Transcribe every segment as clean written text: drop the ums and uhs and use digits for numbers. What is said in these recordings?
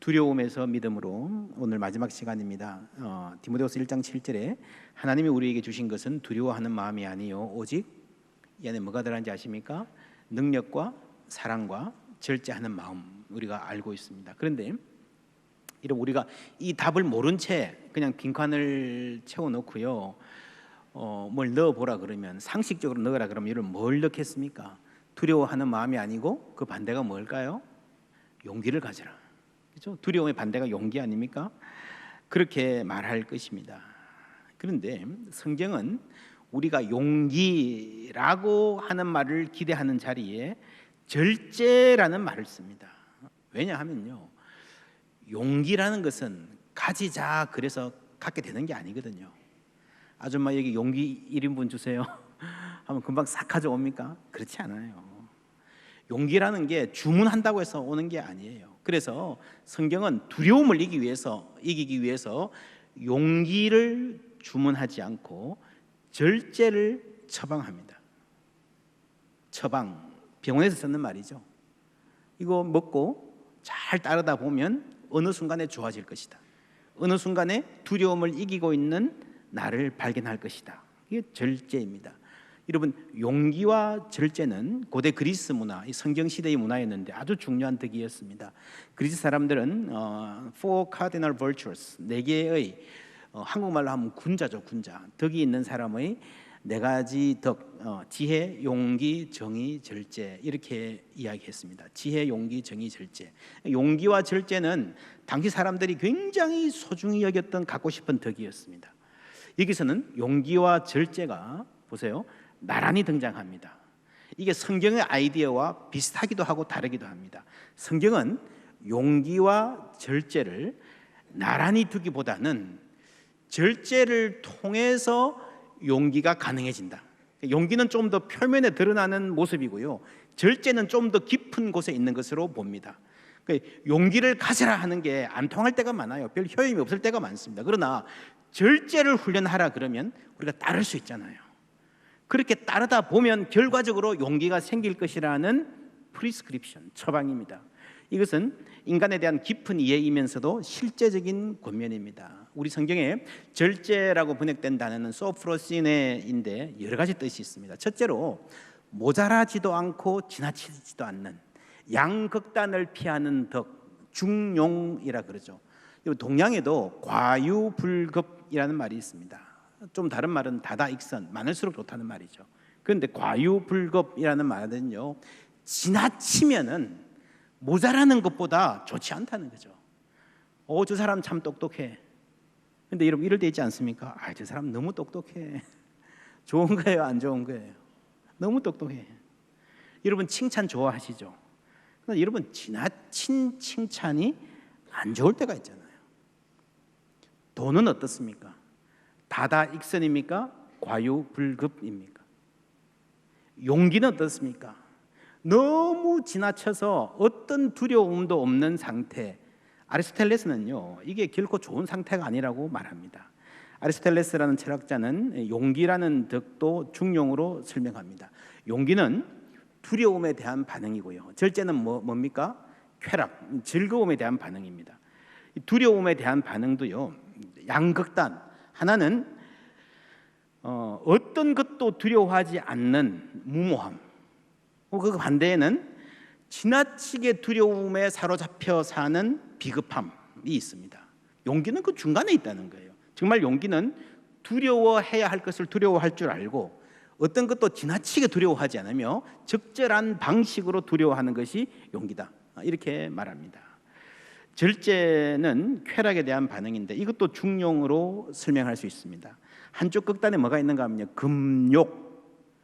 두려움에서 믿음으로 오늘 마지막 시간입니다. 디모데후서 1장 7절에 하나님이 우리에게 주신 것은 두려워하는 마음이 아니요 오직 이 안에 뭐가 들어간지 아십니까? 능력과 사랑과 절제하는 마음, 우리가 알고 있습니다. 그런데 이런 우리가 이 답을 모른 채 그냥 빈칸을 채워놓고요, 뭘 넣어보라 그러면, 상식적으로 넣으라 그러면 이런 뭘 넣겠습니까? 두려워하는 마음이 아니고 그 반대가 뭘까요? 용기를 가져라. 그렇죠? 두려움의 반대가 용기 아닙니까? 그렇게 말할 것입니다. 그런데 성경은 우리가 용기라고 하는 말을 기대하는 자리에 절제라는 말을 씁니다. 왜냐하면요, 용기라는 것은 가지자 그래서 갖게 되는 게 아니거든요. 아줌마 여기 용기 1인분 주세요 하면 금방 싹 가져옵니까? 그렇지 않아요. 용기라는 게 주문한다고 해서 오는 게 아니에요. 그래서 성경은 두려움을 이기기 위해서 용기를 주문하지 않고 절제를 처방합니다. 처방, 병원에서 쓰는 말이죠. 이거 먹고 잘 따르다 보면 어느 순간에 좋아질 것이다. 어느 순간에 두려움을 이기고 있는 나를 발견할 것이다. 이게 절제입니다. 여러분, 용기와 절제는 고대 그리스 문화, 성경 시대의 문화였는데 아주 중요한 덕이었습니다. 그리스 사람들은 Four Cardinal Virtues, 4개의 한국말로 하면 군자죠, 군자. 덕이 있는 사람의 4가지 덕, 지혜, 용기, 정의, 절제, 이렇게 이야기했습니다. 지혜, 용기, 정의, 절제. 용기와 절제는 당시 사람들이 굉장히 소중히 여겼던, 갖고 싶은 덕이었습니다. 여기서는 용기와 절제가 보세요, 나란히 등장합니다. 이게 성경의 아이디어와 비슷하기도 하고 다르기도 합니다. 성경은 용기와 절제를 나란히 두기보다는 절제를 통해서 용기가 가능해진다. 용기는 좀 더 표면에 드러나는 모습이고요, 절제는 좀 더 깊은 곳에 있는 것으로 봅니다. 용기를 가져라 하는 게 안 통할 때가 많아요. 별 효용이 없을 때가 많습니다. 그러나 절제를 훈련하라 그러면 우리가 따를 수 있잖아요. 그렇게 따르다 보면 결과적으로 용기가 생길 것이라는 프리스크립션, 처방입니다. 이것은 인간에 대한 깊은 이해이면서도 실제적인 권면입니다. 우리 성경에 절제라고 번역된 단어는 소프로시네인데 여러 가지 뜻이 있습니다. 첫째로 모자라지도 않고 지나치지도 않는, 양극단을 피하는 덕, 중용이라 그러죠. 동양에도 과유불급이라는 말이 있습니다. 좀 다른 말은 다다익선, 많을수록 좋다는 말이죠. 그런데 과유불급이라는 말은요, 지나치면은 모자라는 것보다 좋지 않다는 거죠. 저 사람 참 똑똑해. 근데 여러분 이럴 때 있지 않습니까? 저 사람 너무 똑똑해. 좋은 거예요, 안 좋은 거예요? 너무 똑똑해. 여러분 칭찬 좋아하시죠? 그런데 여러분 지나친 칭찬이 안 좋을 때가 있잖아요. 돈은 어떻습니까? 다다익선입니까? 과유불급입니까? 용기는 어떻습니까? 너무 지나쳐서 어떤 두려움도 없는 상태. 아리스토텔레스는요, 이게 결코 좋은 상태가 아니라고 말합니다. 아리스토텔레스라는 철학자는 용기라는 덕도 중용으로 설명합니다. 용기는 두려움에 대한 반응이고요, 절제는 뭡니까? 쾌락, 즐거움에 대한 반응입니다. 두려움에 대한 반응도요, 양극단, 하나는 어떤 것도 두려워하지 않는 무모함, 그 반대에는 지나치게 두려움에 사로잡혀 사는 비급함이 있습니다. 용기는 그 중간에 있다는 거예요. 정말 용기는 두려워해야 할 것을 두려워할 줄 알고 어떤 것도 지나치게 두려워하지 않으며 적절한 방식으로 두려워하는 것이 용기다, 이렇게 말합니다. 절제는 쾌락에 대한 반응인데 이것도 중용으로 설명할 수 있습니다. 한쪽 극단에 뭐가 있는가 하면요, 금욕.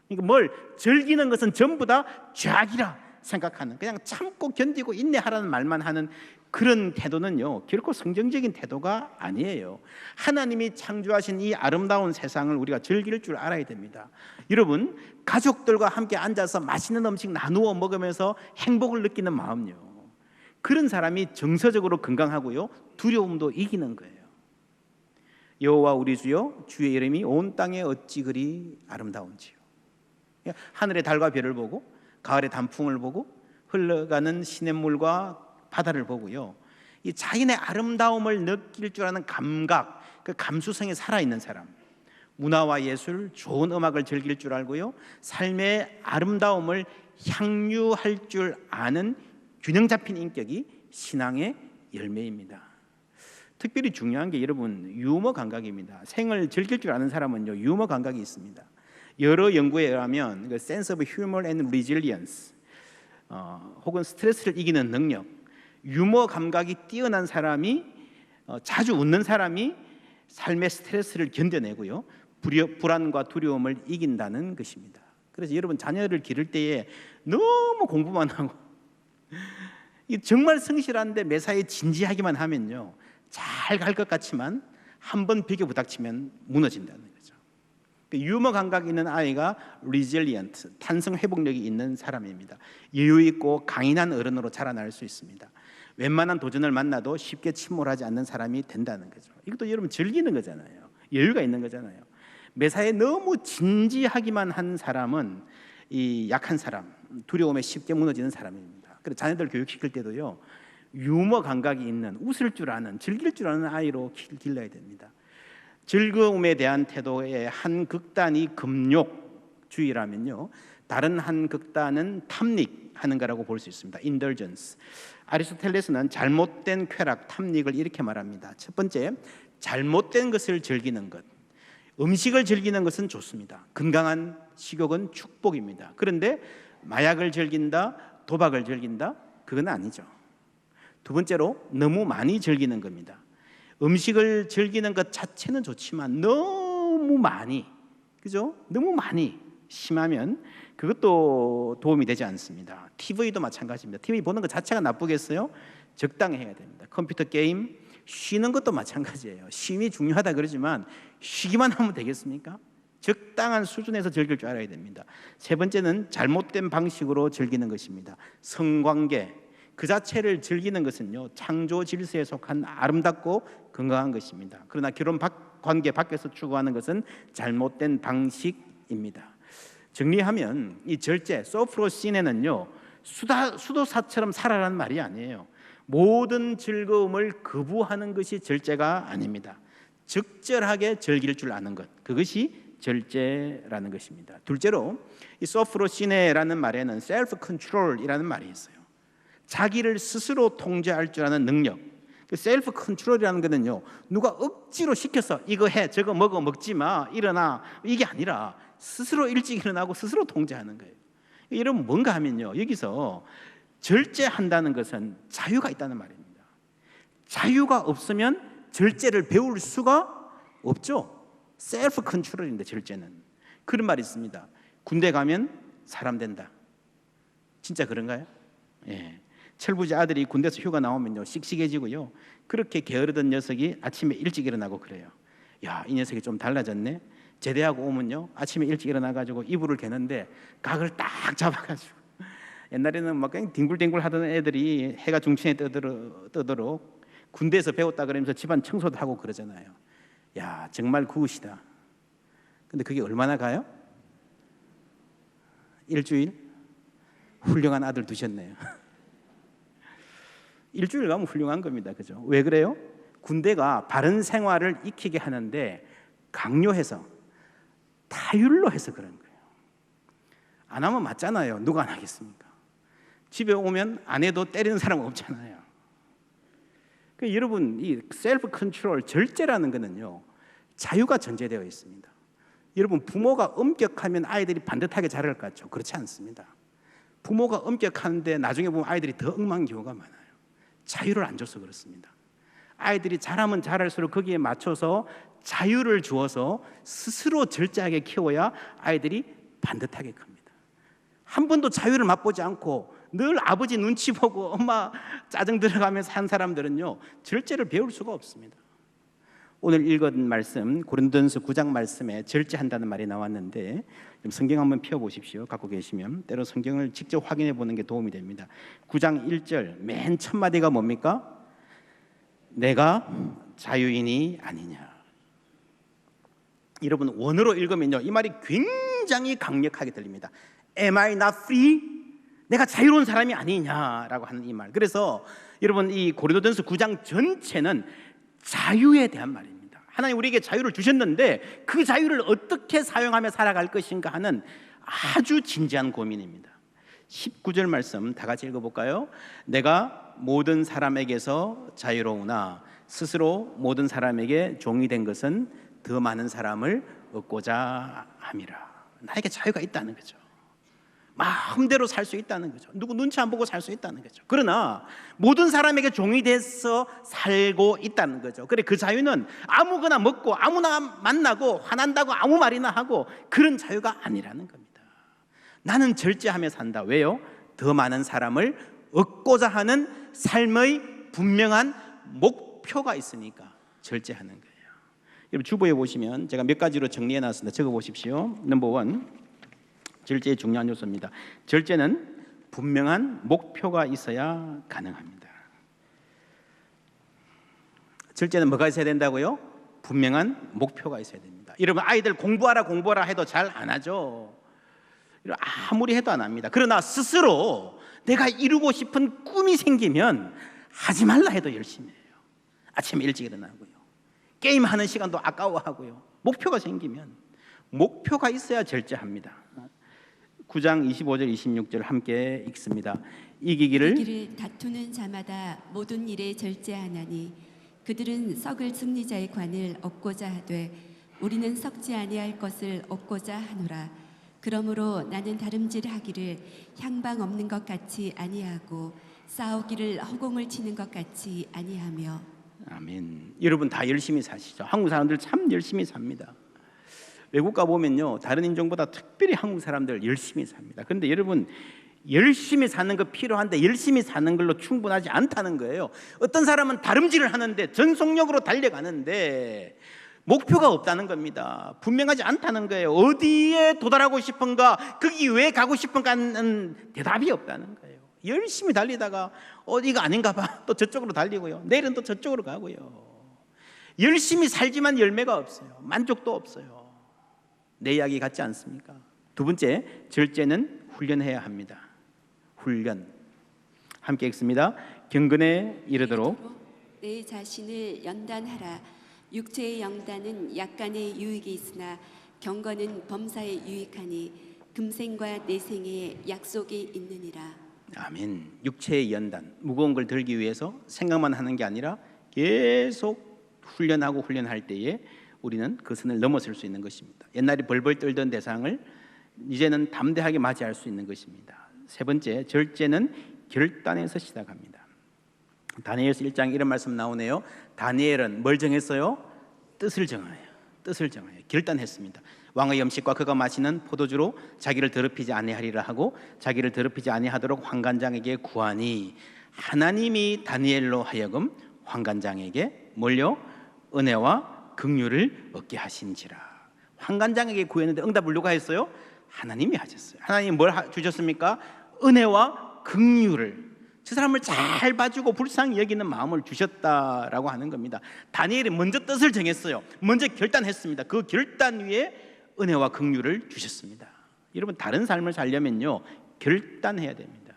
그러니까 뭘 즐기는 것은 전부 다 죄악이라 생각하는, 그냥 참고 견디고 인내하라는 말만 하는 그런 태도는요, 결코 성경적인 태도가 아니에요. 하나님이 창조하신 이 아름다운 세상을 우리가 즐길 줄 알아야 됩니다. 여러분, 가족들과 함께 앉아서 맛있는 음식 나누어 먹으면서 행복을 느끼는 마음요, 그런 사람이 정서적으로 건강하고요, 두려움도 이기는 거예요. 여호와 우리 주여, 주의 이름이 온 땅에 어찌 그리 아름다운지요. 하늘의 달과 별을 보고 가을의 단풍을 보고 흘러가는 시냇물과 바다를 보고요, 이 자신의 아름다움을 느낄 줄 아는 감각, 그 감수성이 살아있는 사람, 문화와 예술, 좋은 음악을 즐길 줄 알고요, 삶의 아름다움을 향유할 줄 아는 균형 잡힌 인격이 신앙의 열매입니다. 특별히 중요한 게 여러분 유머 감각입니다. 생을 즐길 줄 아는 사람은요 유머 감각이 있습니다. 여러 연구에 의하면 그 sense of humor and resilience, 혹은 스트레스를 이기는 능력, 유머 감각이 뛰어난 사람이, 자주 웃는 사람이 삶의 스트레스를 견뎌내고요, 불안과 두려움을 이긴다는 것입니다. 그래서 여러분 자녀를 기를 때에 너무 공부만 하고 정말 성실한데 매사에 진지하기만 하면요 잘 갈 것 같지만 한 번 비교 부닥치면 무너진다는 거죠. 유머 감각이 있는 아이가 resilient, 탄성 회복력이 있는 사람입니다. 여유 있고 강인한 어른으로 자라날 수 있습니다. 웬만한 도전을 만나도 쉽게 침몰하지 않는 사람이 된다는 거죠. 이것도 여러분 즐기는 거잖아요. 여유가 있는 거잖아요. 매사에 너무 진지하기만 한 사람은 이 약한 사람, 두려움에 쉽게 무너지는 사람입니다. 그래서 자녀들 교육시킬 때도요 유머 감각이 있는, 웃을 줄 아는, 즐길 줄 아는 아이로 길러야 됩니다. 즐거움에 대한 태도의 한 극단이 금욕주의라면요, 다른 한 극단은 탐닉하는 거라고 볼 수 있습니다. indulgence. 아리스토텔레스는 잘못된 쾌락, 탐닉을 이렇게 말합니다. 첫 번째, 잘못된 것을 즐기는 것. 음식을 즐기는 것은 좋습니다. 건강한 식욕은 축복입니다. 그런데 마약을 즐긴다, 도박을 즐긴다, 그건 아니죠. 두 번째로 너무 많이 즐기는 겁니다. 음식을 즐기는 것 자체는 좋지만 너무 많이, 그죠? 너무 많이 심하면 그것도 도움이 되지 않습니다. TV도 마찬가지입니다. TV 보는 것 자체가 나쁘겠어요? 적당히 해야 됩니다. 컴퓨터 게임, 쉬는 것도 마찬가지예요. 쉼이 중요하다 그러지만 쉬기만 하면 되겠습니까? 적당한 수준에서 즐길 줄 알아야 됩니다. 세 번째는 잘못된 방식으로 즐기는 것입니다. 성관계 그 자체를 즐기는 것은요 창조 질서에 속한 아름답고 건강한 것입니다. 그러나 결혼 관계 밖에서 추구하는 것은 잘못된 방식입니다. 정리하면 이 절제, 소프로시네는요 수도사처럼 살아라는 말이 아니에요. 모든 즐거움을 거부하는 것이 절제가 아닙니다. 적절하게 즐길 줄 아는 것, 그것이 절제라는 것입니다. 둘째로 이 소프로시네라는 말에는 셀프 컨트롤이라는 말이 있어요. 자기를 스스로 통제할 줄 아는 능력. 셀프 컨트롤이라는 거는요 누가 억지로 시켜서 이거 해, 저거 먹어, 먹지 마, 일어나, 이게 아니라 스스로 일찍 일어나고 스스로 통제하는 거예요. 여러분 뭔가 하면요 여기서 절제한다는 것은 자유가 있다는 말입니다. 자유가 없으면 절제를 배울 수가 없죠. 셀프 컨트롤인데 절제는. 그런 말이 있습니다. 군대 가면 사람 된다. 진짜 그런가요? 예. 철부지 아들이 군대에서 휴가 나오면요 씩씩해지고요, 그렇게 게으르던 녀석이 아침에 일찍 일어나고 그래요. 야, 이 녀석이 좀 달라졌네. 제대하고 오면요 아침에 일찍 일어나가지고 이불을 개는데 각을 딱 잡아가지고, 옛날에는 막 그냥 뒹굴뒹굴 하던 애들이 해가 중천에 뜨도록 군대에서 배웠다 그러면서 집안 청소도 하고 그러잖아요. 야, 정말 구우시다. 근데 그게 얼마나 가요? 일주일? 훌륭한 아들 두셨네요. 일주일 가면 훌륭한 겁니다. 그죠? 왜 그래요? 군대가 바른 생활을 익히게 하는데 강요해서, 타율로 해서 그런 거예요. 안 하면 맞잖아요. 누가 안 하겠습니까? 집에 오면 안 해도 때리는 사람 없잖아요. 그러니까 여러분 이 셀프 컨트롤, 절제라는 거는요 자유가 전제되어 있습니다. 여러분 부모가 엄격하면 아이들이 반듯하게 자랄 것 같죠? 그렇지 않습니다. 부모가 엄격한데 나중에 보면 아이들이 더 엉망인 경우가 많아요. 자유를 안 줘서 그렇습니다. 아이들이 잘하면 잘할수록 거기에 맞춰서 자유를 주어서 스스로 절제하게 키워야 아이들이 반듯하게 큽니다. 한 번도 자유를 맛보지 않고 늘 아버지 눈치 보고 엄마 짜증 들어가면서 한 사람들은요 절제를 배울 수가 없습니다. 오늘 읽은 말씀 고린도전서 9장 말씀에 절제한다는 말이 나왔는데 성경 한번 펴보십시오. 갖고 계시면 때로 성경을 직접 확인해 보는 게 도움이 됩니다. 9장 1절 맨 첫 마디가 뭡니까? 내가 자유인이 아니냐. 여러분 원어로 읽으면요 이 말이 굉장히 강력하게 들립니다. Am I not free? 내가 자유로운 사람이 아니냐라고 하는 이 말. 그래서 여러분, 이 고린도전서 9장 전체는 자유에 대한 말입니다. 하나님 우리에게 자유를 주셨는데 그 자유를 어떻게 사용하며 살아갈 것인가 하는 아주 진지한 고민입니다. 19절 말씀 다 같이 읽어볼까요? 내가 모든 사람에게서 자유로우나 스스로 모든 사람에게 종이 된 것은 더 많은 사람을 얻고자 함이라. 나에게 자유가 있다는 거죠. 마음대로 살 수 있다는 거죠. 누구 눈치 안 보고 살 수 있다는 거죠. 그러나 모든 사람에게 종이 돼서 살고 있다는 거죠. 그래, 그 자유는 아무거나 먹고 아무나 만나고 화난다고 아무 말이나 하고 그런 자유가 아니라는 겁니다. 나는 절제하며 산다. 왜요? 더 많은 사람을 얻고자 하는 삶의 분명한 목표가 있으니까 절제하는 거예요. 여러분, 주보에 보시면 제가 몇 가지로 정리해 놨습니다. 적어 보십시오. 넘버 1, 절제의 중요한 요소입니다. 절제는 분명한 목표가 있어야 가능합니다. 절제는 뭐가 있어야 된다고요? 분명한 목표가 있어야 됩니다. 여러분, 아이들 공부하라 해도 잘 안 하죠. 아무리 해도 안 합니다. 그러나 스스로 내가 이루고 싶은 꿈이 생기면 하지 말라 해도 열심히 해요. 아침에 일찍 일어나고요. 게임하는 시간도 아까워하고요. 목표가 생기면, 목표가 있어야 절제합니다. 9장 25절 26절 함께 읽습니다. 이기기를 다투는 자마다 모든 일에 절제하나니 그들은 썩을 승리자의 관을 얻고자 하되 우리는 썩지 아니할 것을 얻고자 하노라. 그러므로 나는 다름질하기를 향방 없는 것 같이 아니하고 싸우기를 허공을 치는 것 같이 아니하며. 아멘. 여러분 다 열심히 사시죠. 한국 사람들 참 열심히 삽니다. 외국 가보면요, 다른 인종보다 특별히 한국 사람들 열심히 삽니다. 그런데 여러분, 열심히 사는 거 필요한데 열심히 사는 걸로 충분하지 않다는 거예요. 어떤 사람은 다름질을 하는데 전속력으로 달려가는데 목표가 없다는 겁니다. 분명하지 않다는 거예요. 어디에 도달하고 싶은가, 거기 왜 가고 싶은가는 대답이 없다는 거예요. 열심히 달리다가 어디가 아닌가 봐, 또 저쪽으로 달리고요. 내일은 또 저쪽으로 가고요. 열심히 살지만 열매가 없어요. 만족도 없어요. 내 이야기 같지 않습니까? 두 번째, 절제는 훈련해야 합니다. 훈련. 함께 읽습니다. 경건에 이르도록 내 자신을 연단하라. 육체의 연단은 약간의 유익이 있으나 경건은 범사에 유익하니 금생과 내생에 약속이 있느니라. 아멘. 육체의 연단, 무거운 걸 들기 위해서 생각만 하는 게 아니라 계속 훈련할 때에 우리는 그 선을 넘어설 수 있는 것입니다. 옛날에 벌벌 떨던 대상을 이제는 담대하게 맞이할 수 있는 것입니다. 세 번째, 절제는 결단에서 시작합니다. 다니엘서 1장 이런 말씀 나오네요. 다니엘은 뭘 정했어요? 뜻을 정하여 결단했습니다. 왕의 음식과 그가 마시는 포도주로 자기를 더럽히지 아니하리라 하고 자기를 더럽히지 아니하도록 환관장에게 구하니 하나님이 다니엘로 하여금 환관장에게 뭘요? 은혜와 긍휼을 얻게 하신지라. 환관장에게 구했는데 응답을 누가 했어요? 하나님이 하셨어요. 하나님이 뭘 주셨습니까? 은혜와 긍휼을, 저 사람을 잘 봐주고 불쌍히 여기는 마음을 주셨다라고 하는 겁니다. 다니엘이 먼저 뜻을 정했어요. 먼저 결단했습니다. 그 결단 위에 은혜와 긍휼을 주셨습니다. 여러분, 다른 삶을 살려면요, 결단해야 됩니다.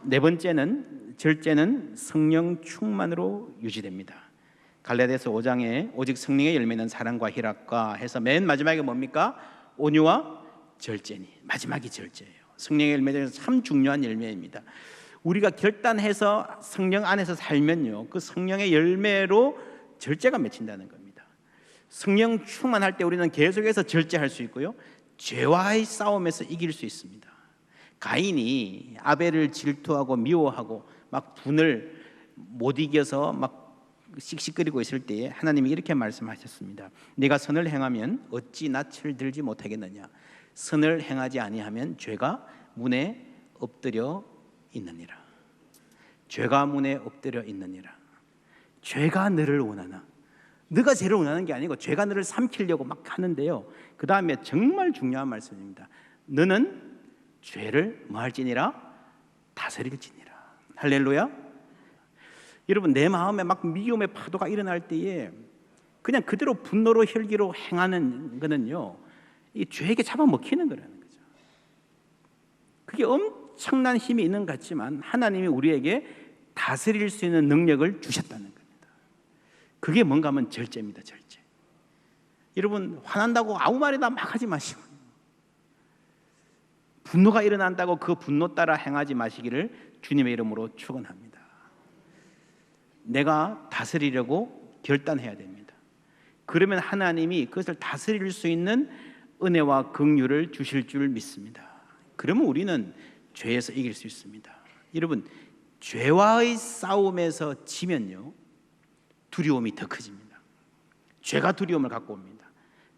네 번째는, 절제는 성령 충만으로 유지됩니다. 갈라디아서 5장에 오직 성령의 열매는 사랑과 희락과 해서 맨 마지막에 뭡니까? 온유와 절제니. 마지막이 절제예요. 성령의 열매 중에서 참 중요한 열매입니다. 우리가 결단해서 성령 안에서 살면요, 그 성령의 열매로 절제가 맺힌다는 겁니다. 성령 충만할 때 우리는 계속해서 절제할 수 있고요, 죄와의 싸움에서 이길 수 있습니다. 가인이 아벨을 질투하고 미워하고 막 분을 못 이겨서 막 씩씩거리고 있을 때에 하나님이 이렇게 말씀하셨습니다. 네가 선을 행하면 어찌 낯을 들지 못하겠느냐. 선을 행하지 아니하면 죄가 문에 엎드려 있느니라. 죄가 문에 엎드려 있느니라. 죄가 너를 원하나. 너가 죄를 원하는 게 아니고 죄가 너를 삼키려고 막 하는데요, 그 다음에 정말 중요한 말씀입니다. 너는 죄를 뭐 할지니라? 다스릴지니라. 할렐루야. 여러분, 내 마음에 막 미움의 파도가 일어날 때에 그냥 그대로 분노로 혈기로 행하는 거는요, 이 죄에게 잡아먹히는 거라는 거죠. 그게 엄청난 힘이 있는 것 같지만 하나님이 우리에게 다스릴 수 있는 능력을 주셨다는 겁니다. 그게 뭔가 하면 절제입니다. 절제. 여러분, 화난다고 아무 말이나 막 하지 마시고, 분노가 일어난다고 그 분노 따라 행하지 마시기를 주님의 이름으로 축원합니다. 내가 다스리려고 결단해야 됩니다. 그러면 하나님이 그것을 다스릴 수 있는 은혜와 긍휼을 주실 줄 믿습니다. 그러면 우리는 죄에서 이길 수 있습니다. 여러분, 죄와의 싸움에서 지면요, 두려움이 더 커집니다. 죄가 두려움을 갖고 옵니다.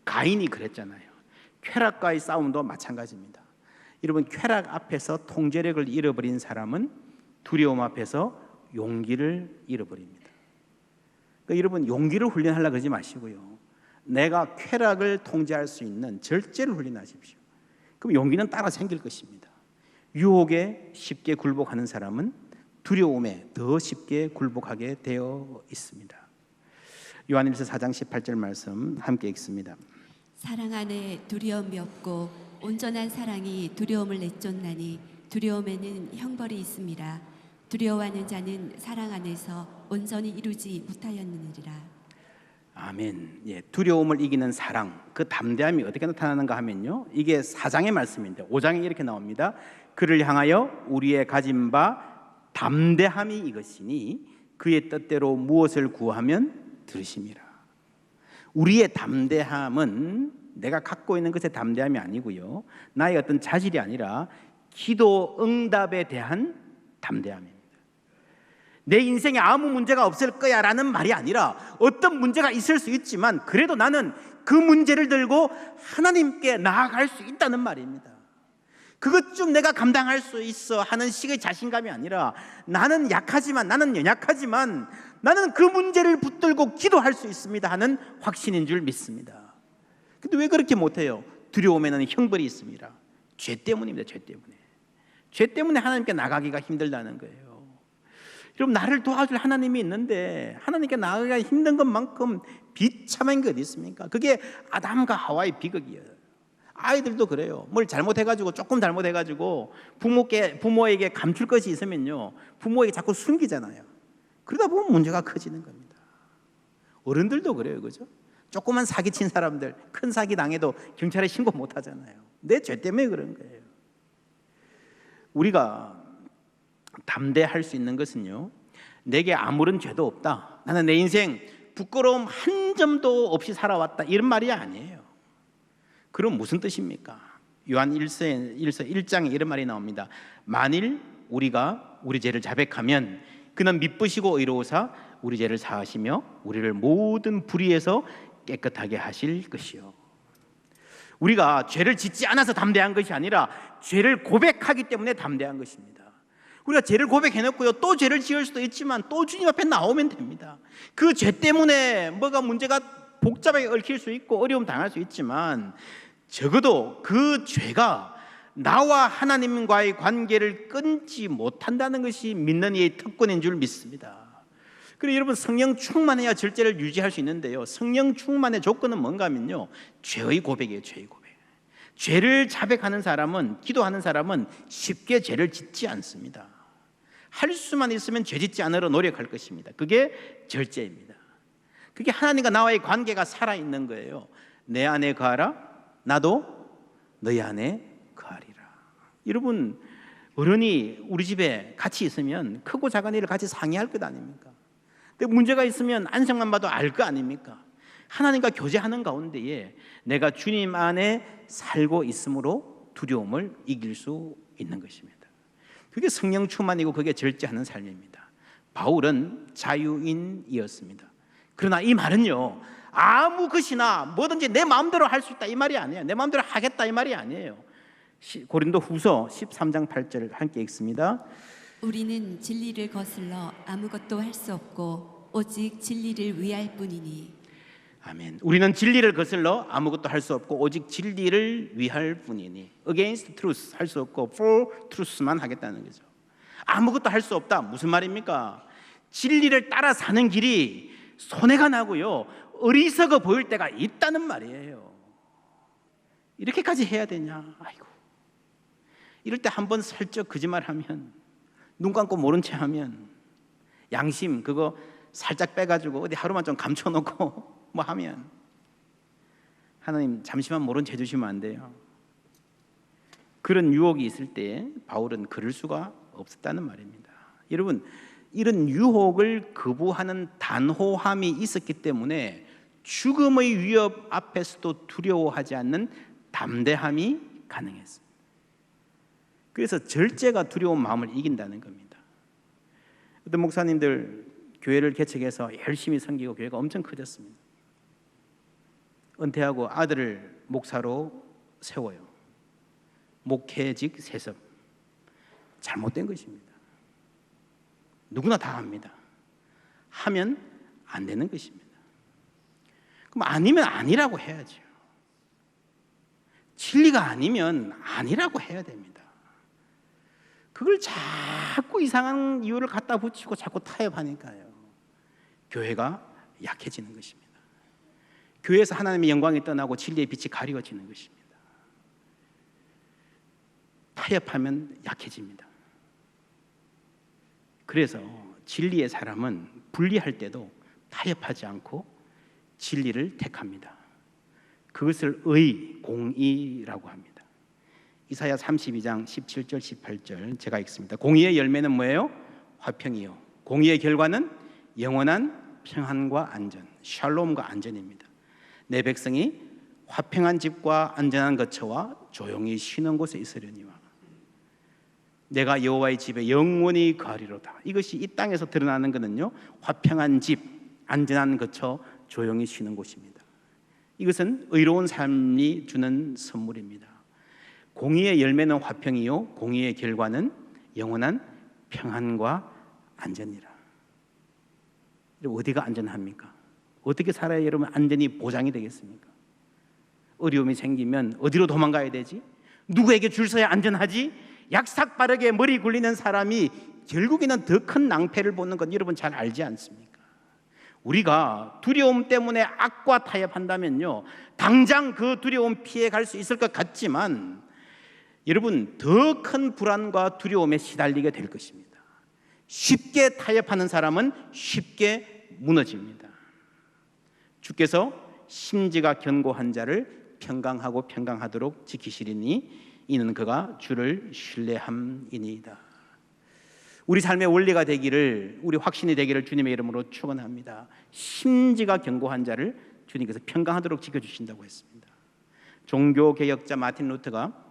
가인이 그랬잖아요. 쾌락과의 싸움도 마찬가지입니다. 여러분, 쾌락 앞에서 통제력을 잃어버린 사람은 두려움 앞에서 용기를 잃어버립니다. 그러니까 여러분, 용기를 훈련하려고 그러지 마시고요, 내가 쾌락을 통제할 수 있는 절제를 훈련하십시오. 그럼 용기는 따라 생길 것입니다. 유혹에 쉽게 굴복하는 사람은 두려움에 더 쉽게 굴복하게 되어 있습니다. 요한일서 4장 18절 말씀 함께 읽습니다. 사랑 안에 두려움이 없고 온전한 사랑이 두려움을 내쫓나니 두려움에는 형벌이 있습니다. 두려워하는 자는 사랑 안에서 온전히 이루지 못하였느니라. 아멘. 예, 두려움을 이기는 사랑, 그 담대함이 어떻게 나타나는가 하면요, 이게 4장의 말씀인데 5장에 이렇게 나옵니다. 그를 향하여 우리의 가진 바 담대함이 이것이니 그의 뜻대로 무엇을 구하면 들으심이라. 우리의 담대함은 내가 갖고 있는 것의 담대함이 아니고요, 나의 어떤 자질이 아니라 기도 응답에 대한 담대함입니다. 내 인생에 아무 문제가 없을 거야 라는 말이 아니라 어떤 문제가 있을 수 있지만 그래도 나는 그 문제를 들고 하나님께 나아갈 수 있다는 말입니다. 그것 좀 내가 감당할 수 있어 하는 식의 자신감이 아니라 나는 약하지만, 나는 연약하지만 나는 그 문제를 붙들고 기도할 수 있습니다 하는 확신인 줄 믿습니다. 근데 왜 그렇게 못해요? 두려움에는 형벌이 있습니다. 죄 때문입니다. 죄 때문에. 죄 때문에 하나님께 나가기가 힘들다는 거예요. 여러분, 나를 도와줄 하나님이 있는데 하나님께 나가기가 힘든 것만큼 비참한 게 어디 있습니까? 그게 아담과 하와의 비극이에요. 아이들도 그래요. 뭘 잘못해가지고, 조금 잘못해가지고 부모에게 감출 것이 있으면요, 부모에게 자꾸 숨기잖아요. 그러다 보면 문제가 커지는 겁니다. 어른들도 그래요. 그죠? 조그만 사기친 사람들 큰 사기 당해도 경찰에 신고 못 하잖아요. 내 죄 때문에 그런 거예요. 우리가 담대할 수 있는 것은요, 내게 아무런 죄도 없다, 나는 내 인생 부끄러움 한 점도 없이 살아왔다, 이런 말이 아니에요. 그럼 무슨 뜻입니까? 요한 1장에 이런 말이 나옵니다. 만일 우리가 우리 죄를 자백하면 그는 미쁘시고 의로우사 우리 죄를 사하시며 우리를 모든 불의에서 깨끗하게 하실 것이요. 우리가 죄를 짓지 않아서 담대한 것이 아니라 죄를 고백하기 때문에 담대한 것입니다. 우리가 죄를 고백해놓고요, 또 죄를 지을 수도 있지만 또 주님 앞에 나오면 됩니다. 그 죄 때문에 뭐가 문제가 복잡하게 얽힐 수 있고 어려움 당할 수 있지만 적어도 그 죄가 나와 하나님과의 관계를 끊지 못한다는 것이 믿는 이의 특권인 줄 믿습니다. 그리고 여러분, 성령 충만해야 절제를 유지할 수 있는데요, 성령 충만의 조건은 뭔가 하면요, 죄의 고백이에요. 죄의 고백. 죄를 자백하는 사람은, 기도하는 사람은 쉽게 죄를 짓지 않습니다. 할 수만 있으면 죄 짓지 않으려 노력할 것입니다. 그게 절제입니다. 그게 하나님과 나와의 관계가 살아있는 거예요. 내 안에 거하라, 나도 너희 안에 거하리라. 여러분, 어른이 우리 집에 같이 있으면 크고 작은 일을 같이 상의할 것 아닙니까? 근데 문제가 있으면 안성만 봐도 알 거 아닙니까? 하나님과 교제하는 가운데에 내가 주님 안에 살고 있으므로 두려움을 이길 수 있는 것입니다. 그게 성령 충만이고 그게 절제하는 삶입니다. 바울은 자유인이었습니다. 그러나 이 말은요, 아무 것이나 뭐든지 내 마음대로 할 수 있다 이 말이 아니에요. 내 마음대로 하겠다 이 말이 아니에요. 고린도 후서 13장 8절을 함께 읽습니다. 우리는 진리를 거슬러 아무것도 할 수 없고 오직 진리를 위할 뿐이니. 아멘. 우리는 진리를 거슬러 아무것도 할 수 없고 오직 진리를 위할 뿐이니. Against truth 할 수 없고 for truth만 하겠다는 거죠. 아무것도 할 수 없다. 무슨 말입니까? 진리를 따라 사는 길이 손해가 나고요, 어리석어 보일 때가 있다는 말이에요. 이렇게까지 해야 되냐? 아이고. 이럴 때 한번 슬쩍 거짓말하면, 눈 감고 모른 채 하면, 양심 그거 살짝 빼가지고 어디 하루만 좀 감춰놓고 뭐 하면, 하나님 잠시만 모른 채 주시면 안 돼요. 그런 유혹이 있을 때 바울은 그럴 수가 없었다는 말입니다. 여러분, 이런 유혹을 거부하는 단호함이 있었기 때문에 죽음의 위협 앞에서도 두려워하지 않는 담대함이 가능했습니다. 그래서 절제가 두려운 마음을 이긴다는 겁니다. 어떤 목사님들 교회를 개척해서 열심히 섬기고 교회가 엄청 커졌습니다. 은퇴하고 아들을 목사로 세워요. 목회직 세습. 잘못된 것입니다. 누구나 다 합니다. 하면 안 되는 것입니다. 그럼 아니면 아니라고 해야죠. 진리가 아니면 아니라고 해야 됩니다. 그걸 자꾸 이상한 이유를 갖다 붙이고 자꾸 타협하니까요, 교회가 약해지는 것입니다. 교회에서 하나님의 영광이 떠나고 진리의 빛이 가리워지는 것입니다. 타협하면 약해집니다. 그래서 진리의 사람은 분리할 때도 타협하지 않고 진리를 택합니다. 그것을 공의라고 합니다. 이사야 32장 17절 18절 제가 읽습니다. 공의의 열매는 뭐예요? 화평이요, 공의의 결과는 영원한 평안과 안전, 샬롬과 안전입니다. 내 백성이 화평한 집과 안전한 거처와 조용히 쉬는 곳에 있으려니와 내가 여호와의 집에 영원히 거하리로다. 이것이 이 땅에서 드러나는 것은요, 화평한 집, 안전한 거처, 조용히 쉬는 곳입니다. 이것은 의로운 삶이 주는 선물입니다. 공의의 열매는 화평이요, 공의의 결과는 영원한 평안과 안전이라. 어디가 안전합니까? 어떻게 살아야 여러분 안전이 보장이 되겠습니까? 어려움이 생기면 어디로 도망가야 되지? 누구에게 줄 서야 안전하지? 약삭빠르게 머리 굴리는 사람이 결국에는 더 큰 낭패를 보는 건 여러분 잘 알지 않습니까? 우리가 두려움 때문에 악과 타협한다면요, 당장 그 두려움 피해갈 수 있을 것 같지만 여러분 더 큰 불안과 두려움에 시달리게 될 것입니다. 쉽게 타협하는 사람은 쉽게 무너집니다. 주께서 심지가 견고한 자를 평강하고 평강하도록 지키시리니 이는 그가 주를 신뢰함이니이다. 우리 삶의 원리가 되기를, 우리 확신이 되기를 주님의 이름으로 축원합니다. 심지가 견고한 자를 주님께서 평강하도록 지켜주신다고 했습니다. 종교개혁자 마틴 루터가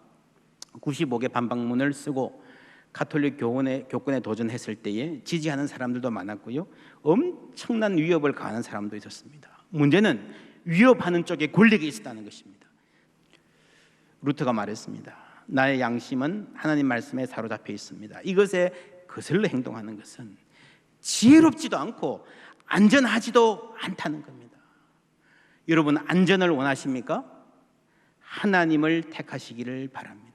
95개 반박문을 쓰고 가톨릭 교권에 도전했을 때에 지지하는 사람들도 많았고요, 엄청난 위협을 가하는 사람도 있었습니다. 문제는 위협하는 쪽에 권력이 있었다는 것입니다. 루터가 말했습니다. 나의 양심은 하나님 말씀에 사로잡혀 있습니다. 이것에 거슬러 행동하는 것은 지혜롭지도 않고 안전하지도 않다는 겁니다. 여러분 안전을 원하십니까? 하나님을 택하시기를 바랍니다.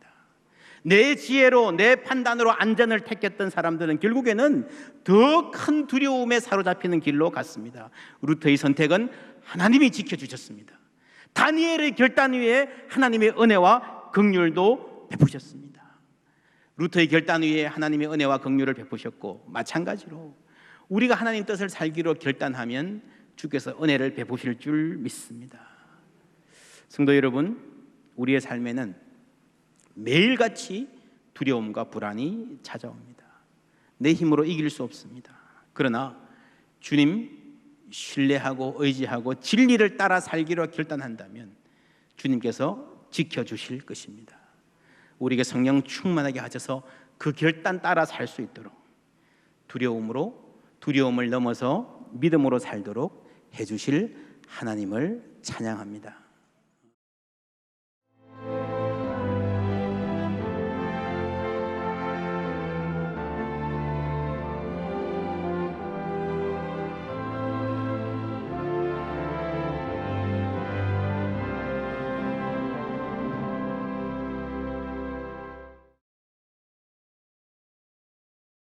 내 지혜로, 내 판단으로 안전을 택했던 사람들은 결국에는 더 큰 두려움에 사로잡히는 길로 갔습니다. 루터의 선택은 하나님이 지켜주셨습니다. 다니엘의 결단 위에 하나님의 은혜와 긍휼도 베푸셨습니다. 루터의 결단 위에 하나님의 은혜와 긍휼을 베푸셨고, 마찬가지로 우리가 하나님 뜻을 살기로 결단하면 주께서 은혜를 베푸실 줄 믿습니다. 성도 여러분, 우리의 삶에는 매일같이 두려움과 불안이 찾아옵니다. 내 힘으로 이길 수 없습니다. 그러나 주님 신뢰하고 의지하고 진리를 따라 살기로 결단한다면 주님께서 지켜주실 것입니다. 우리에게 성령 충만하게 하셔서 그 결단 따라 살 수 있도록, 두려움을 넘어서 믿음으로 살도록 해주실 하나님을 찬양합니다.